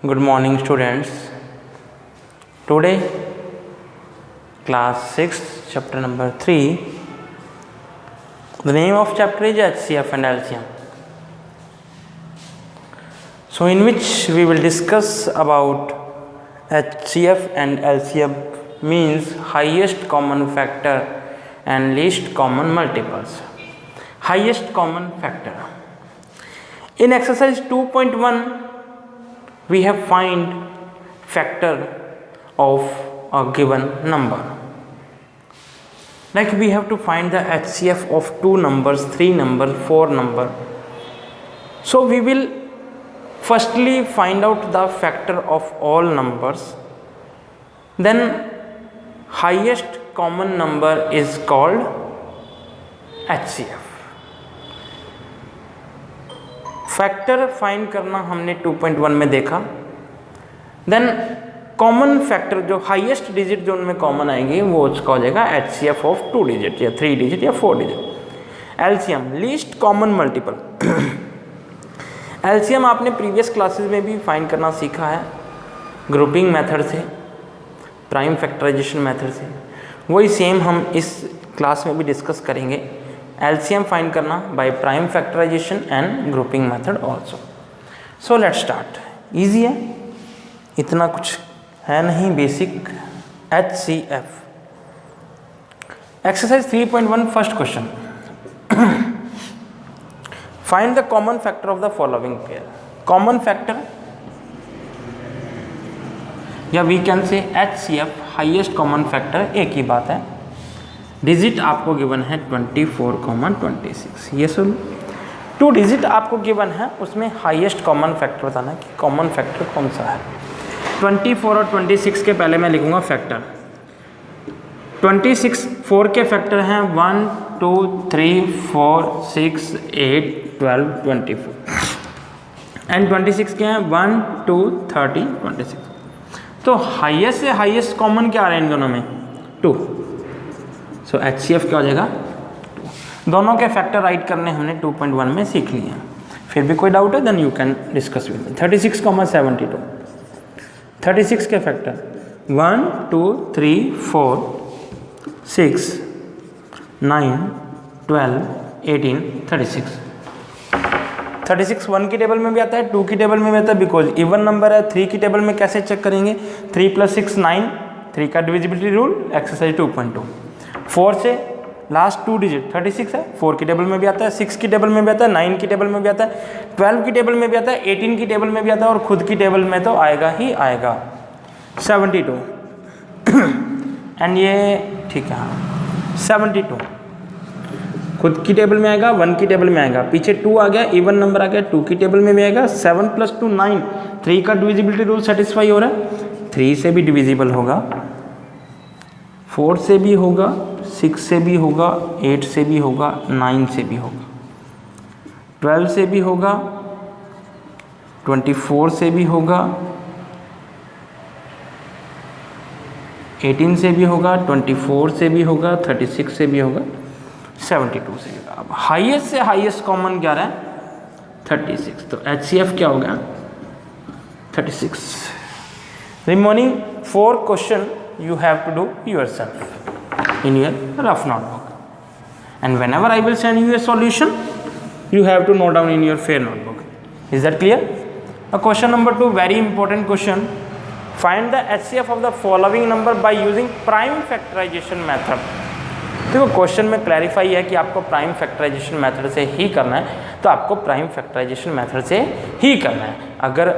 Good morning, students. Today, class 6, chapter number 3. The name of chapter is HCF and LCM. So, in which we will discuss about HCF and LCM means highest common factor and least common multiples. Highest common factor. In exercise 2.1, we have find factor of a given number. Like we have to find the HCF of 2 numbers, 3 number, 4 number. So we will firstly find out the factor of all numbers. Then highest common number is called HCF. Factor find करना हमने 2.1 में देखा. Then common factor जो highest digit जो उनमें common आएंगे वो उसका हो जाएगा HCF ऑफ 2 डिजिट या 3 डिजिट या 4 digit. LCM least common multiple. LCM आपने प्रीवियस क्लासेस में भी फाइंड करना सीखा है ग्रुपिंग मेथड से, प्राइम फैक्टराइजेशन मेथड से. वही सेम हम इस क्लास में भी डिस्कस करेंगे. LCM फाइंड करना by prime factorization and grouping method also. So let's start. Easy है, इतना कुछ है नहीं, basic. HCF exercise 3.1 first question. Find the common factor of the following pair. Common factor या we can say HCF highest common factor एक ही बात है. डिजिट आपको गिवन है 24, 26. ये सुन, 2 डिजिट आपको गिवन है, उसमें हाईएस्ट कॉमन फैक्टर बताना कि कॉमन फैक्टर कौन सा है. 24 और 26 के पहले मैं लिखूंगा फैक्टर. 26 4 के फैक्टर हैं 1 2 3 4 6 8 12 24 एंड 26 के हैं 1 2 30 26. तो हाईएस्ट से हाईएस्ट कॉमन क्या आ रहे हैं इन दोनों में? 2. सो HCF क्या हो जाएगा? 2. दोनों के फैक्टर राइट करने हमने 2.1 में सीख लिए हैं. फिर भी कोई डाउट है then you can discuss with me. 36, 72. 36 के फैक्टर 1 2 3 4 6 9 12 18 36. 36 1 की टेबल में भी आता है, 2 की टेबल में भी आता है बिकॉज इवन नंबर है. 3 की टेबल में कैसे चेक करेंगे? 3 + 6 9. 3 का डिविजिबिलिटी रूल एक्सरसाइज 2.2. 4 से लास्ट 2 डिजिट 36 है, 4 की टेबल में भी आता है, 6 की टेबल में भी आता है, 9 की टेबल में भी आता है, 12 की टेबल में भी आता है, 18 की टेबल में भी आता है और खुद की टेबल में तो आएगा ही आएगा. 72 एंड ये ठीक है. हाँ 72 खुद की टेबल में आएगा, 1 की टेबल में आएगा, पीछे 2 आ गया, इवन नंबर आ गया, 2 की टेबल में भी आएगा. 7 + 2 9. 3 का डिविजिबिलिटी रूल सेटिस्फाई हो रहा है, 3 से भी डिविजिबल होगा, 4 से भी होगा, 6 से भी होगा, 8 से भी होगा, 9 से भी होगा, 12 से भी होगा, 24 से भी होगा, 18 से भी होगा, 24 से भी होगा, 36 से भी होगा, 72 से भी होगा. अब हाईएस्ट से हाईएस्ट कॉमन क्या रहा है? 36. तो HCF क्या हो गया? 36. Remaining 4 question you have to do yourself in your rough notebook, and whenever I will send you a solution you have to note down in your fair notebook. Is that clear? Question number 2, very important question. Find the HCF of the following number by using prime factorization method. देखो question में clarify है कि आपको prime factorisation method से ही करना है, तो आपको प्राइम फैक्टराइजेशन मेथड से ही करना है. अगर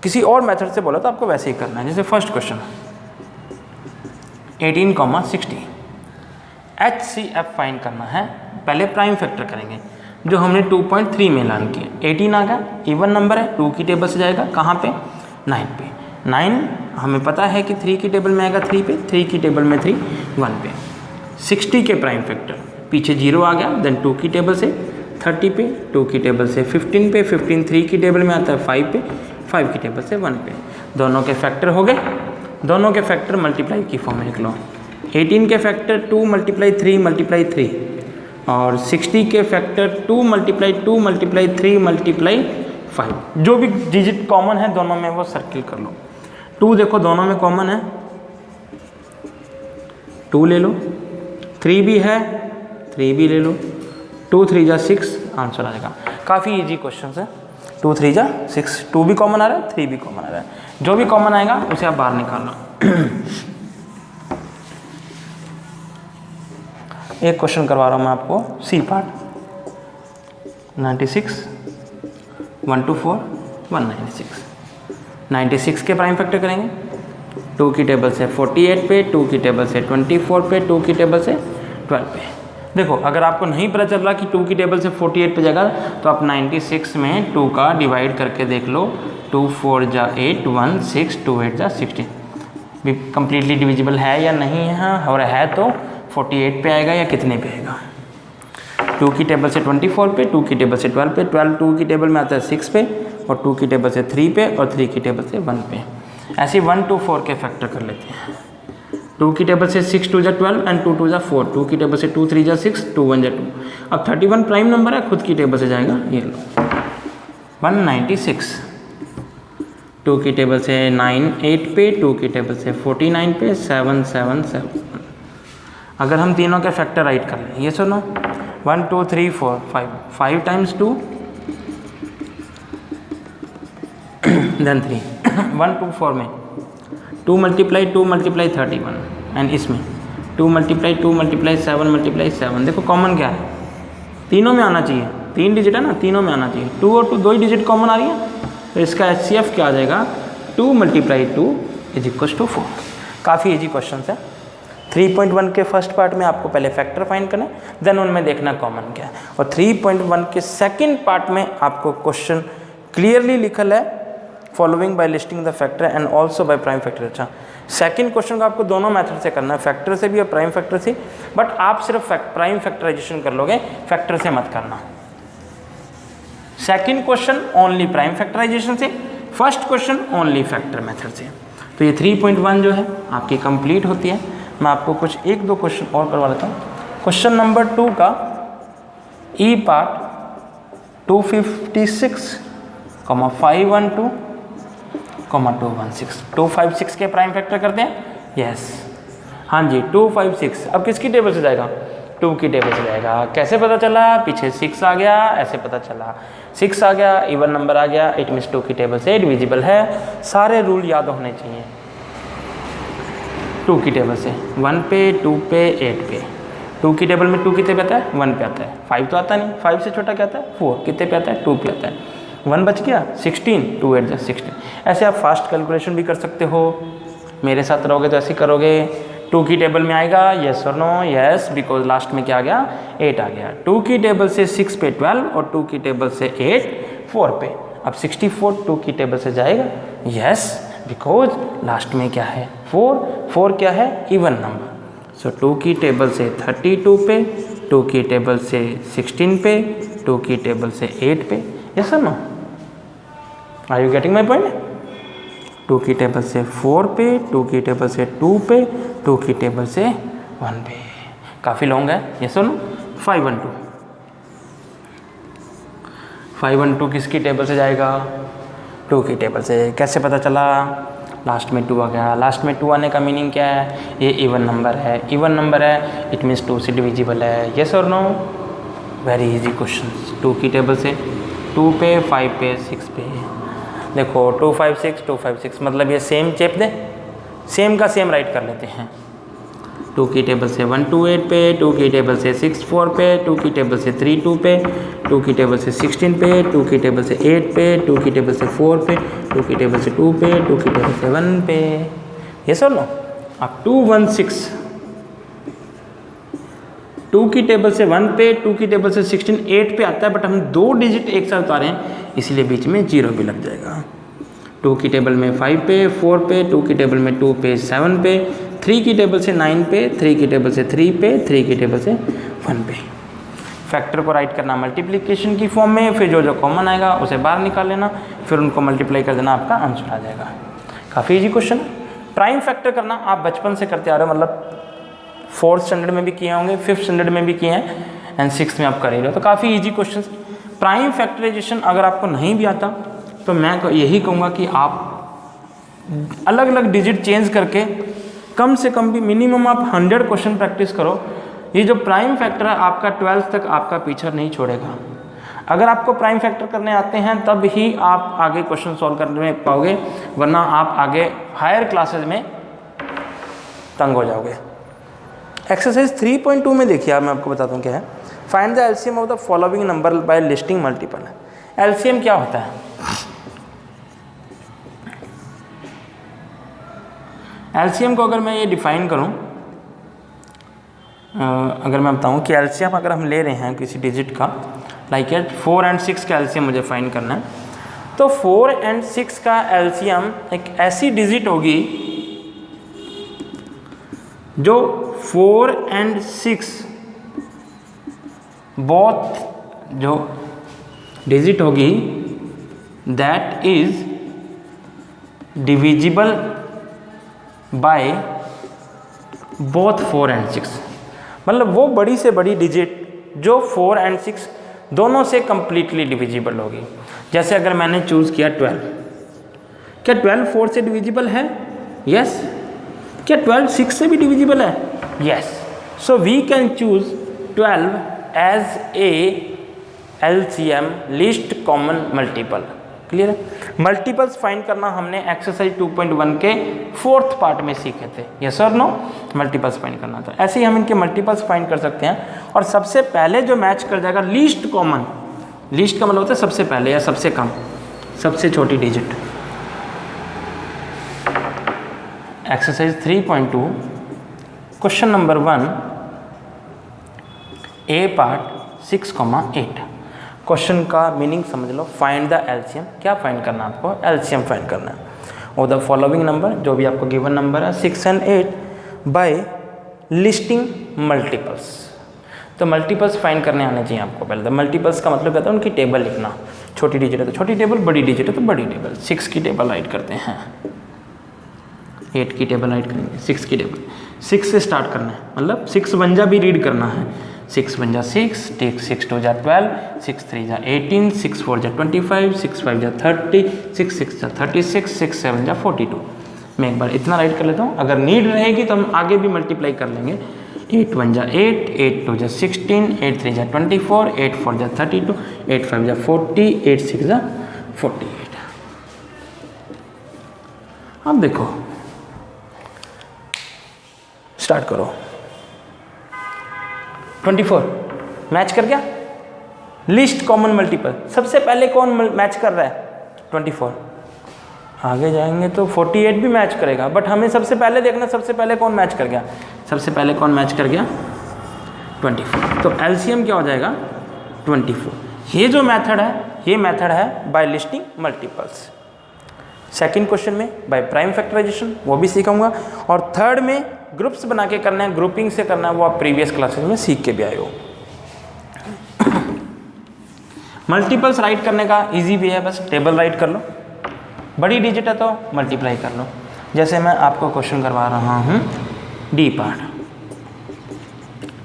किसी और मेथड से बोला तो आपको वैसे ही करना है. जैसे फर्स्ट क्वेश्चन 18, 60. HCF फाइंड करना है. पहले प्राइम फैक्टर करेंगे जो हमने 2.3 में ऐलान किया. 18 आ गया, इवन नंबर है, 2 की टेबल से जाएगा कहाँ पे? 9 पे. 9 हमें पता है कि 3 की टेबल में आएगा 3 पे, 3 की टेबल में 3 1 पे. 60 के प्राइम फैक्टर पीछे 0 आ गया, देन 2 की टेबल से 30 पे, 2 की टेबल से 15 पे, 15 3 की टेबल में आता है 5 पे, 5 की टेबल से 1 पे. दोनों के फैक्टर हो गए. दोनों के फैक्टर मल्टीप्लाई की फॉर्म में लिख लो. 18 के फैक्टर 2 × 3 × 3 और 60 के फैक्टर 2 × 2 × 3 × 5। जो भी डिजिट कॉमन है दोनों में वो सर्किल कर लो। 2 देखो दोनों में कॉमन है, 2 ले लो। 3 भी है, 3 भी ले लो। 2 3 जा 6 आंसर आ जाएगा। काफ़ी इजी क्वेश्चन है। 2 3 जा 6, 2 भी कॉमन आ रहा है, 3 भी कॉमन आ रहा है। जो भी कॉमन आएगा उसे आप बाहर निकालना। एक क्वेश्चन करवा रहा हूँ मैं आपको, सी पार्ट। 96 1 2 4 196। 96 के प्राइम फैक्टर करेंगे। 2 की टेबल से 48 पे, 2 की टेबल से 24 पे, 2 की टेबल से 12 पे। देखो अगर आपको नहीं पता चल रहा कि 2 की टेबल से 48 पे जाएगा तो आप 96 में 2 का डिवाइड करके देख लो। 2 4 जा 8, 1 6, 2 8 जा 16। भी कम्प्लीटली डिविजिबल है या नहीं है, और है तो 48 पे आएगा या कितने पे आएगा। 2 की टेबल से 24 पे, 2 की टेबल से 12 पे, 12 2 की टेबल में आता है 6 पे, और 2 की टेबल से 3 पे, और 3 की टेबल से 1 पे। ऐसे 1 2 4 के फैक्टर कर लेते हैं। 2 की टेबल से 6 2 जा 12 एंड 2 2 जा 4। 2 की टेबल से 2 3 जा 6, 2 1 जा 2। अब 31 प्राइम नंबर है, खुद की टेबल से जाएगा, ये लो 196। 2 की टेबल से 9 8 पे, 2 की टेबल से 49 पे, 7 7 7। अगर हम तीनों के फैक्टर राइट कर लें, ये सुनो 1 2 3 4 5, 5 टाइम्स 2 देन 3। 1 2 4 में 2 मल्टीप्लाई 2 मल्टीप्लाई 31, एंड इसमें 2 मल्टीप्लाई 2 मल्टीप्लाई 7 मल्टीप्लाई 7। देखो कॉमन क्या है, तीनों में आना चाहिए। 3 डिजिट है ना, तीनों में आना चाहिए। 2 और 2 दो ही डिजिट कॉमन आ रही है, तो इसका HCF क्या आ जाएगा, 2 मल्टीप्लाई 2 इज इक्वल टू 4। काफ़ी इजी क्वेश्चन है। 3.1 के फर्स्ट पार्ट में आपको पहले फैक्टर फाइंड करना है, देन उनमें देखना कॉमन क्या है। और 3.1 के सेकंड पार्ट में आपको क्वेश्चन क्लियरली लिखल है, following bye listing the factor and also by prime factor. अच्छा, सेकंड क्वेश्चन को आपको दोनों मेथड से करना है, फैक्टर से भी और प्राइम फैक्टर से, बट आप सिर्फ प्राइम फैक्टराइजेशन कर लोगे, फैक्टर से मत करना। Second question only prime factorization से, first question only factor method से। तो ये 3.1 जो है आपकी कंप्लीट होती है। मैं आपको कुछ 1-2 क्वेश्चन और करवा लेता हूँ। क्वेश्चन नंबर 2 का ई पार्ट 256, 512, 216। 256 के प्राइम फैक्टर करते हैं, यस हाँ जी 256। अब किसकी टेबल से जाएगा, 2 की टेबल से जाएगा। कैसे पता चला, पीछे 6 आ गया, ऐसे पता चला 6 आ गया, इवन नंबर आ गया, इट मीन्स 2 की टेबल से डिविजिबल है। सारे रूल याद होने चाहिए। 2 की टेबल से 1 पे, 2 पे, 8 पे। 2 की टेबल में 2 कितने पे आता है, 1 पे आता है। 5 तो आता नहीं, 5 से छोटा क्या आता है, 4 कितने पे आता है, 2 पे आता है। 1 बच गया, 16, 2 8 जा 16। ऐसे आप फास्ट कैलकुलेशन भी कर सकते हो। मेरे साथ रहोगे तो ऐसे करोगे। 2 की टेबल में आएगा, यस और नो, यस, बिकॉज लास्ट में क्या आ गया, 8 आ गया। 2 की टेबल से 6 पे 12, और 2 की टेबल से 8 4 पे। अब 64 2 की टेबल से जाएगा, यस, बिकॉज लास्ट में क्या है, 4, 4 क्या है, इवन नंबर। सो 2 की टेबल से 32 पे, 2 की टेबल से 16 पे, 2 की टेबल से 8 पे। यस और no, are you getting my point. 2 की टेबल से 4 पे, 2 की टेबल से 2 पे, 2 की टेबल से 1 पे। काफ़ी लॉन्ग है, यस और नो। 512, 512 किसकी टेबल से जाएगा, 2 की टेबल से। कैसे पता चला, लास्ट में 2 आ गया। लास्ट में 2 आने का मीनिंग क्या है, ये इवन नंबर है। इवन नंबर है, इट मीन्स 2 से डिविजिबल है। यस और नो, वेरी इजी क्वेश्चन। 2 की टेबल से 2 पे, 5 पे, 6 पे। देखो 2 5 6 2 5 6, मतलब ये सेम चेप दे, सेम का सेम राइट कर लेते हैं। 2 की टेबल से 1 2 8 पे, 2 की टेबल से 6 4 पे, 2 की टेबल से 3 2 पे, 2 की टेबल से 16 पे, 2 की टेबल से 8 पे, 2 की टेबल से 4 पे, 2 की टेबल से 2 पे, 2 की टेबल से 1 पे। ये सर नो। अब 216, 2 की टेबल से 1 पे, 2 की टेबल से 16 8 पे आता है, बट हम 2 डिजिट एक साथ उतारे हैं, इसलिए बीच में 0 भी लग जाएगा। 2 की टेबल में 5 पे, 4 पे, 2 की टेबल में 2 पे, 7 पे, 3 की टेबल से 9 पे, 3 की टेबल से 3 पे, 3 की टेबल से 1 पे। फैक्टर को राइट करना मल्टीप्लिकेशन की फॉर्म में, फिर जो जो कॉमन आएगा उसे बाहर निकाल लेना, फिर उनको मल्टीप्लाई कर देना, आपका आंसर आ जाएगा। काफ़ी इजी क्वेश्चन। प्राइम फैक्टर करना आप बचपन से करते आ रहे हो, मतलब 4th स्टैंडर्ड में भी किए होंगे, 5th स्टैंडर्ड में भी किए हैं, एंड 6th में आप कर ही रहे हो, तो काफ़ी इजी क्वेश्चन। प्राइम फैक्टराइजेशन अगर आपको नहीं भी आता तो मैं यही कहूँगा कि आप अलग अलग डिजिट चेंज करके कम से कम भी मिनिमम आप 100 क्वेश्चन प्रैक्टिस करो। ये जो प्राइम फैक्टर है आपका 12th तक आपका पीछा नहीं छोड़ेगा। अगर आपको प्राइम फैक्टर करने आते हैं तब ही आप आगे क्वेश्चन सॉल्व करने में पाओगे, वरना आप आगे हायर क्लासेस में तंग हो जाओगे। एक्सरसाइज 3.2 में देखिए, आप मैं आपको बताता हूँ क्या है। Find the LCM of the following number by listing multiple. LCM क्या होता है? एलसीएम को अगर मैं ये डिफाइन करूँ, अगर मैं बताऊँ कि एलसीएम अगर हम ले रहे हैं किसी डिजिट का, लाइक 4 और 6 का एलसीएम मुझे फाइंड करना है, तो 4 और 6 का एलसीएम एक ऐसी डिजिट होगी जो 4 और 6 बोथ जो डिजिट होगी that is divisible by both 4 और 6। मतलब वो बड़ी से बड़ी डिजिट जो 4 और 6 दोनों से कंप्लीटली डिविजिबल होगी। जैसे अगर मैंने चूज़ किया 12, क्या 12 4 से डिविजिबल है? यस। क्या 12 6 से भी डिविजिबल है? Yes. So we can choose 12 as a LCM least common multiple. Clear है? मल्टीपल्स फाइंड करना हमने एक्सरसाइज 2.1 के 4th पार्ट में सीखे थे। यस और नो? मल्टीपल्स फाइंड करना था। ऐसे ही हम इनके मल्टीपल्स फाइंड कर सकते हैं। और सबसे पहले जो मैच कर जाएगा लीस्ट कॉमन, लीस्ट का मतलब होता है सबसे पहले या सबसे कम, सबसे छोटी digit. Exercise 3.2 question number 1 a part 6,8। Question का मीनिंग समझ लो। Find the LCM. क्या फाइंड करना है आपको? एलसीएम फाइंड करना है और द फॉलोइंग नंबर, जो भी आपको गिवन नंबर है 6 और 8 बाय लिस्टिंग मल्टीपल्स। तो मल्टीपल्स फाइंड करने आने चाहिए आपको पहले। तो मल्टीपल्स का मतलब कहता है उनकी टेबल लिखना। छोटी डिजिट है तो छोटी टेबल, बड़ी डिजिट है तो बड़ी टेबल। 6 की टेबल राइट करते हैं, 8 की टेबल राइट करेंगे, 6 की टेबल। 6 से स्टार्ट करना है, मतलब 6 1 जा भी रीड करना है। 6 1 जा 6, 6 2 जा 12, 6 3 जा 18, 6 4 जा 25, 6 5 जा 30, 6 6 जा 36, 6 7 जा 42। मैं एक बार इतना राइट कर लेता हूँ। अगर नीड रहेगी तो हम आगे भी मल्टीप्लाई कर लेंगे। 8 1 जा 8, 8 2 जा 16, 8 3 जा 24, 8 4 जा 32, 8 5 जा 40, 8 6 जा 48। अब देखो, स्टार्ट करो। 24 मैच कर गया। लिस्ट कॉमन मल्टीपल, सबसे पहले कौन मैच कर रहा है? 24। आगे जाएंगे तो 48 भी मैच करेगा, बट हमें सबसे पहले देखना सबसे पहले कौन मैच कर गया। सबसे पहले कौन मैच कर गया? 24। तो एलसीएम क्या हो जाएगा? 24। ये जो मेथड है, ये मेथड है by listing multiples. Second question में बाय प्राइम फैक्टराइजेशन, वो भी सीखूंगा। और थर्ड में ग्रुप्स बना के करना है, ग्रुपिंग से करना है, वो आप प्रीवियस क्लासेस में सीख के भी आए हो। मल्टीपल्स राइट करने का इजी वे है, बस टेबल राइट कर लो। बड़ी डिजिट है तो मल्टीप्लाई कर लो। जैसे मैं आपको क्वेश्चन करवा रहा हूँ डी पार्ट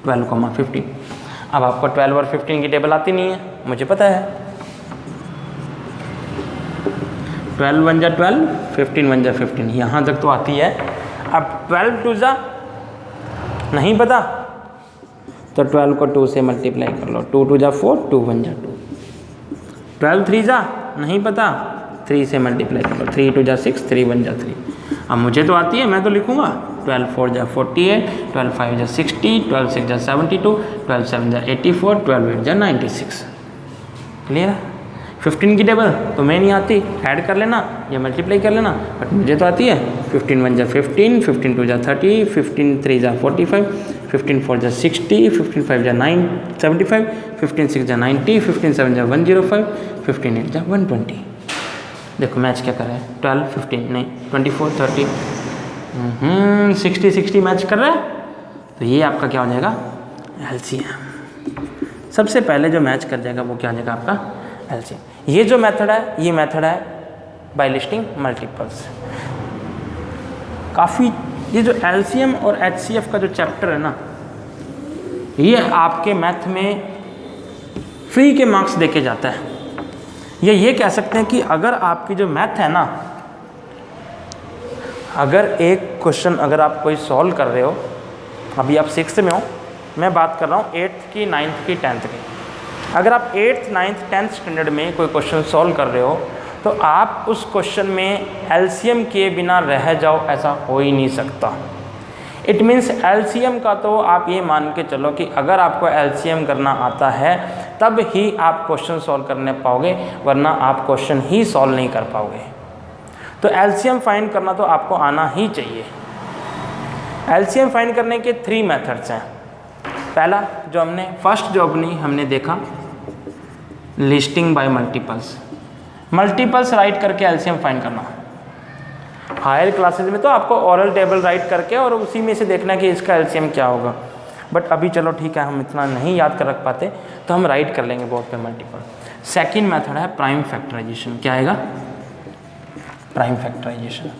12,15। अब आपको 12 और 15 की टेबल आती नहीं है, मुझे पता है। 12 1 जा 12, 15 1 जा 15, यहाँ तक तो आती है। अब 12 2 जा नहीं पता तो 12 को 2 से मल्टीप्लाई कर लो। 2 2 जा 4, 2 1 जा 2। 12 3 जा नहीं पता, 3 से मल्टीप्लाई कर लो। 3 2 जा 6, 3 1 जा 3। अब मुझे तो आती है, मैं तो लिखूँगा। 12 4 जा 48, 12 5 जा 60, 12 6 जा 72, 12 7 जा 84, 12 8 जा 96। क्लियर? 15 की टेबल तो मैं नहीं आती, ऐड कर लेना या मल्टीप्लाई कर लेना, बट मुझे तो आती है। 15 1 जा 15, 15 2 जा 30, 15 3 जा 45, 15 4 जा 60, 15 5 जा 75, 15 6 जा 90, 15 7 जा 105, 15 8 जा 120। देखो मैच क्या कर रहा है? 12 15 नहीं 24 30 60 60 मैच कर रहा है। तो ये आपका क्या हो जाएगा? एलसीएम। सबसे पहले जो मैच कर जाएगा वो क्या हो जाएगा आपका? एलसीएम। ये जो मेथड है, ये मेथड है बाय लिस्टिंग मल्टीपल्स। काफ़ी ये जो एलसीएम और एचसीएफ का जो चैप्टर है ना, ये आपके मैथ में फ्री के मार्क्स देके जाता है। ये कह सकते हैं कि अगर आपकी जो मैथ है ना, अगर एक क्वेश्चन अगर आप कोई सॉल्व कर रहे हो, अभी आप 6th में हो, मैं बात कर रहा हूँ 8th की, 9th की, 10th की, अगर आप 8th, 9th, 10th स्टैंडर्ड में कोई क्वेश्चन सॉल्व कर रहे हो तो आप उस क्वेश्चन में एलसीएम किए बिना रह जाओ, ऐसा हो ही नहीं सकता। इट मीन्स एलसीएम का तो आप ये मान के चलो कि अगर आपको एलसीएम करना आता है तब ही आप क्वेश्चन सॉल्व करने पाओगे, वरना आप क्वेश्चन ही सॉल्व नहीं कर पाओगे। तो एलसीएम फाइंड करना तो आपको आना ही चाहिए। एलसीएम फाइंड करने के 3 मेथड्स हैं। पहला जो हमने देखा लिस्टिंग बाय मल्टीपल्स राइट करके एलसीएम फाइंड करना। हायर क्लासेस में तो आपको ओरल टेबल राइट करके और उसी में से देखना कि इसका एलसीएम क्या होगा, बट अभी चलो ठीक है, हम इतना नहीं याद कर रख पाते तो हम राइट कर लेंगे बोर्ड पे मल्टीपल। सेकंड मेथड है प्राइम फैक्टराइजेशन। क्या आएगा? Prime factorisation.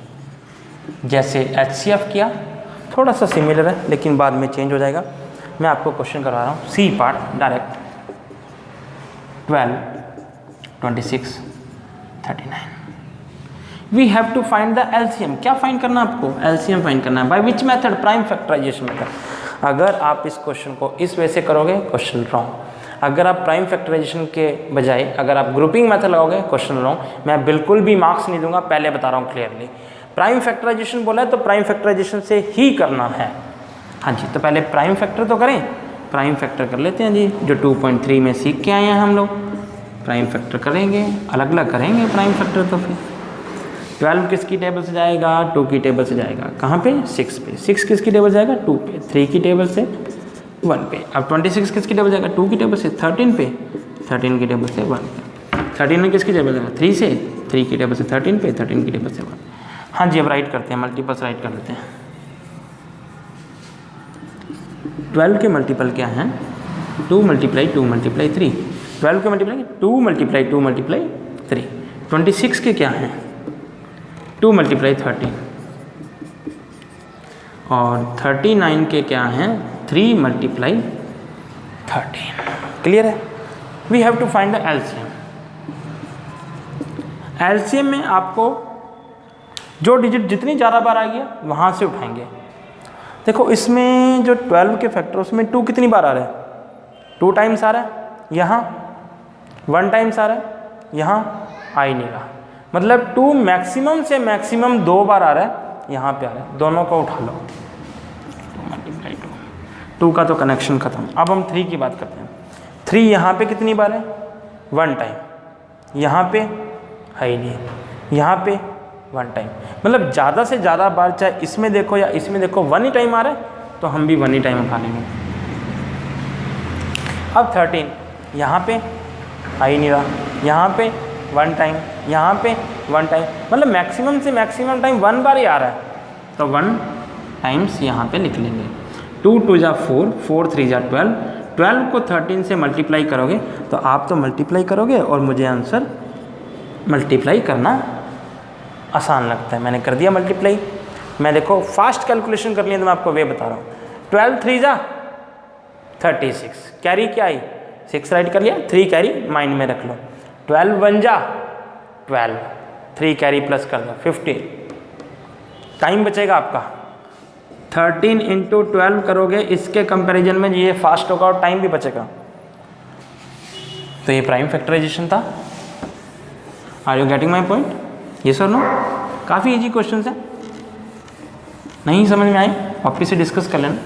जैसे HCF किया, थोड़ा सा सिमिलर है लेकिन बाद में चेंज हो जाएगा। मैं आपको क्वेश्चन करवा रहा हूँ, C part direct 12, 26, 39। We have to find the LCM. क्या फाइंड करना है आपको? एलसीएम फाइंड करना है। By which method? Prime factorisation method. अगर आप इस क्वेश्चन को इस वे से करोगे, क्वेश्चन रॉन्ग। अगर आप प्राइम फैक्टराइजेशन के बजाय अगर आप ग्रुपिंग मेथड लगाओगे, क्वेश्चन रॉन्ग। मैं बिल्कुल भी मार्क्स नहीं दूंगा, पहले बता रहा हूँ क्लियरली। प्राइम फैक्टराइजेशन बोला है तो प्राइम फैक्टराइजेशन से ही करना है। हाँ जी, तो पहले प्राइम फैक्टर तो करें। प्राइम फैक्टर कर लेते हैं जी, जो 2.3 में सीख के आए हैं हम लोग। प्राइम फैक्टर करेंगे, अलग अलग करेंगे प्राइम फैक्टर। तो फिर 12 किसकी टेबल से जाएगा? 2 की टेबल से जाएगा। कहाँ पे? 6 पे। 6 किसकी टेबल जाएगा? 2 पे। 3 की टेबल से 1 पे। अब 26 किसकी टेबल जाएगा? 2 की टेबल से 13 पे। 13 की टेबल से 1 पे। 13 में किसकी टेबल जाएगा? 3 से। 3 की टेबल से 13 पे। 13 की टेबल से 1। हाँ जी, अब राइट करते हैं, मल्टीपल्स राइट कर लेते हैं। 12 के मल्टीपल क्या हैं? 2 मल्टीप्लाई 2 मल्टीप्लाई 3। 12 के मल्टीप्लाई 2 मल्टीप्लाई 2 मल्टीप्लाई 3। 26 के क्या हैं? 2 मल्टीप्लाई 13। और 39 के क्या हैं? 3 मल्टीप्लाई 13। क्लियर है? We have to find the LCM. LCM में आपको जो डिजिट जितनी ज़्यादा बार आएगी वहाँ से उठाएंगे। देखो इसमें जो 12 के फैक्टर उसमें 2 कितनी बार आ रहा है? 2 टाइम्स आ रहा है। यहाँ 1 टाइम्स आ रहा है। यहाँ आ ही नहीं रहा। मतलब 2 मैक्सिमम से मैक्सिमम 2 बार आ रहा है, यहाँ पे आ रहा है। दोनों को उठा लो, 2 मल्टीप्लाई 2 का तो कनेक्शन खत्म। अब हम 3 की बात करते हैं। 3 यहाँ पे कितनी बार है? 1 टाइम। यहाँ पे है ही नहीं, यहाँ पे 1 टाइम। मतलब ज़्यादा से ज़्यादा बार चाहे इसमें देखो या इसमें देखो 1 ही टाइम आ रहा है, तो हम भी 1 ही टाइम उठा लेंगे। अब 13 यहाँ पे आ ही नहीं रहा, यहाँ पे 1 टाइम, यहाँ पे 1 टाइम। मतलब मैक्सिमम से मैक्सिमम टाइम 1 बार ही आ रहा है, तो 1 टाइम्स यहाँ पे लिख लेंगे। 2 2 जा 4, 4 3 जा 12। 12 को 13 से मल्टीप्लाई करोगे तो आप तो मल्टीप्लाई करोगे और मुझे आंसर मल्टीप्लाई करना आसान लगता है। मैंने कर दिया मल्टीप्लाई। मैं देखो फास्ट कैलकुलेशन करनी है तो मैं आपको वे बता रहा हूँ। 12 3 जा 36, कैरी क्या आई? 6 राइट कर लिया, 3 कैरी माइंड में रख लो। 12 1 जा 12, 3 कैरी प्लस कर दो 15। टाइम बचेगा आपका। 13 इंटू 12 करोगे, इसके कंपैरिजन में ये फास्ट होगा और टाइम भी बचेगा। तो ये प्राइम फैक्टराइजेशन था। Are you getting my point? ये सर नो? काफ़ी इजी क्वेश्चन है। नहीं समझ में आई वापिस से डिस्कस कर लेना।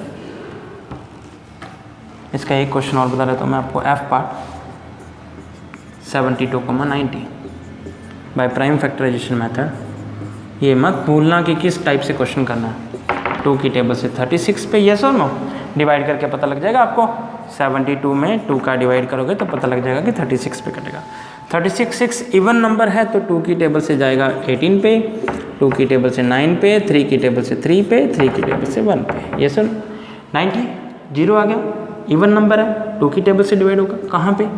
इसका एक क्वेश्चन और बता देता हूँ मैं आपको। F part 72,90 by prime factorisation method. ये मत भूलना कि किस टाइप से क्वेश्चन करना है। 2 की टेबल से 36 पे येस और नो डिवाइड करके पता लग जाएगा आपको। 72 में 2 का डिवाइड करोगे तो पता लग जाएगा कि 36 पे कटेगा। 36 इवन नंबर है तो 2 की टेबल से जाएगा 18 पे, 2 की टेबल से 9 पे, 3 की टेबल से 3 पे, 3 की टेबल से 1 पे। ये सर 90 0 आ गया। इवन नंबर है, 2 की टेबल से डिवाइड होगा कहाँ पे?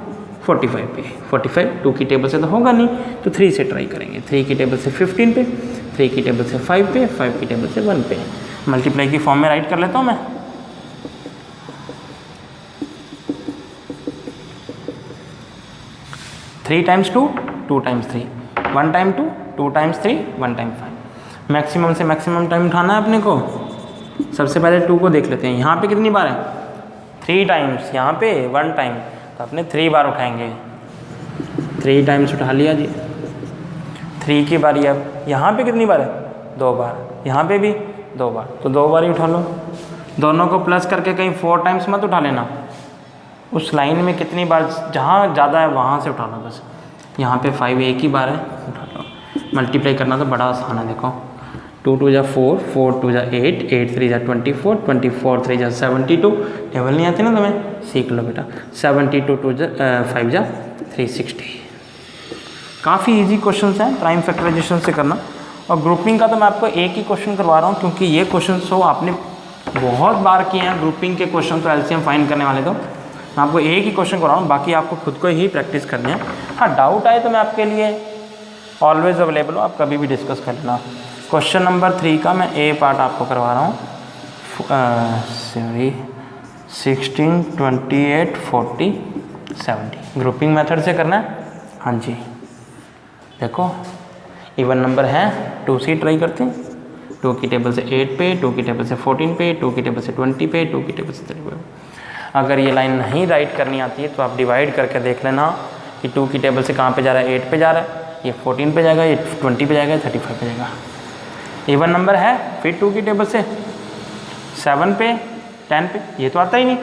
45 पे। 45 2 की टेबल से तो होगा नहीं, तो 3 से ट्राई करेंगे। 3 की टेबल से 15 पे, 3 की टेबल से 5 पे, 5 की टेबल से 1 पे। मल्टीप्लाई की फॉर्म में राइट कर लेता हूँ मैं। 3 times 2 2 times 3, 1 time 2 2 times 3 1 time 5। Maximum से मैक्सिमम टाइम उठाना है अपने को। सबसे पहले 2 को देख लेते हैं, यहाँ पे कितनी बार है 3 टाइम्स, यहाँ पे 1 टाइम, तो अपने 3 बार उठाएंगे। 3 टाइम्स उठा लिया जी, 3 की बारी। अब यहाँ पे कितनी बार है 2 बार, यहाँ पे भी 2 बार, तो 2 बार ही उठा लो। दोनों को प्लस करके कहीं 4 टाइम्स मत उठा लेना, उस लाइन में कितनी बार जहाँ ज़्यादा है वहाँ से उठा लो बस। यहाँ पे 5 एक ही बार है, उठा लो। मल्टीप्लाई करना तो बड़ा आसान है, देखो 2 2 जा 4 4 2 जा 8 8 3 जा 24 24 3 जा 72। टेबल नहीं आती ना तुम्हें, सीख लो बेटा। 72 2 जा 5 जा 360। काफ़ी इजी क्वेश्चन हैं प्राइम फैक्टराइजेशन से करना। और ग्रुपिंग का तो मैं आपको एक ही क्वेश्चन करवा रहा हूँ, क्योंकि ये क्वेश्चन तो आपने बहुत बार किए हैं ग्रुपिंग के क्वेश्चन, तो एलसीएम फाइंड करने वाले तो मैं आपको एक ही क्वेश्चन करवा रहा हूँ, बाकी आपको खुद को ही प्रैक्टिस करनी है। हाँ, डाउट आए तो मैं आपके लिए ऑलवेज अवेलेबल हूँ, आप कभी भी डिस्कस कर लेना। क्वेश्चन नंबर 3 का मैं ए पार्ट आपको करवा रहा हूँ। 16 28 40 70 ग्रुपिंग मेथड से करना है। हाँ जी, देखो इवन नंबर है 2 से ट्राई करते हैं। 2 की टेबल से 8 पे, 2 की टेबल से 14 पे, 2 की टेबल से 20 पे, 2 की टेबल से 30 पे। अगर ये लाइन नहीं राइट करनी आती है तो आप डिवाइड करके देख लेना कि 2 की टेबल से कहाँ पे जा रहा है, 8 पे जा रहा है, ये 14 पे जाएगा, ये 20 पे जाएगा, ये 35 पे जाएगा। इवन नंबर है, फिर 2 की टेबल से 7 पे 10 पे, ये तो आता ही नहीं,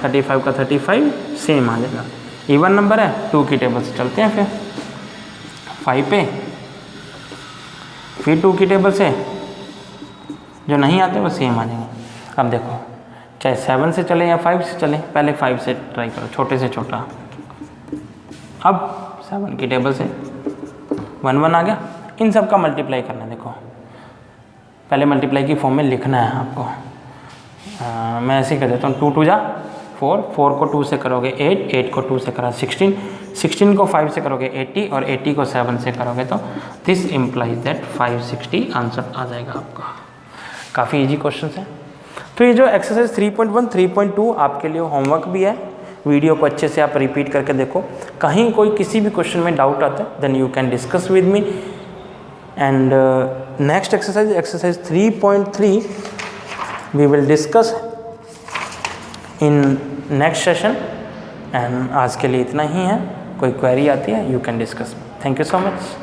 35 का 35 सेम आ जाएगा। इवन नंबर है, 2 की टेबल से चलते हैं फिर 5 पे, फिर 2 की टेबल से जो नहीं आते वो सेम आ जाएंगे। अब देखो चाहे 7 से चले या 5 से चले, पहले 5 से ट्राई करो, छोटे से छोटा। अब 7 की टेबल से 1 1 आ गया, इन सब का मल्टीप्लाई करना है। देखो पहले मल्टीप्लाई की फॉर्म में लिखना है आपको। मैं ऐसे ही कर देता हूँ, 2 2 जा 4, 4 को 2 से करोगे 8, 8 को 2 से करो 16, 16 को 5 से करोगे 80, और 80 को 7 से करोगे तो दिस इम्प्लाइज दैट 560 आंसर आ जाएगा आपका। काफ़ी इजी क्वेश्चन है। तो ये जो एक्सरसाइज 3.1 3.2 आपके लिए होमवर्क भी है, वीडियो को अच्छे से आप रिपीट करके देखो। कहीं कोई किसी भी क्वेश्चन में डाउट आता है then you can discuss with me. And next exercise 3.3 we will discuss in next session. And आज के लिए इतना ही है, कोई क्वेरी आती है you can discuss. Thank you so much.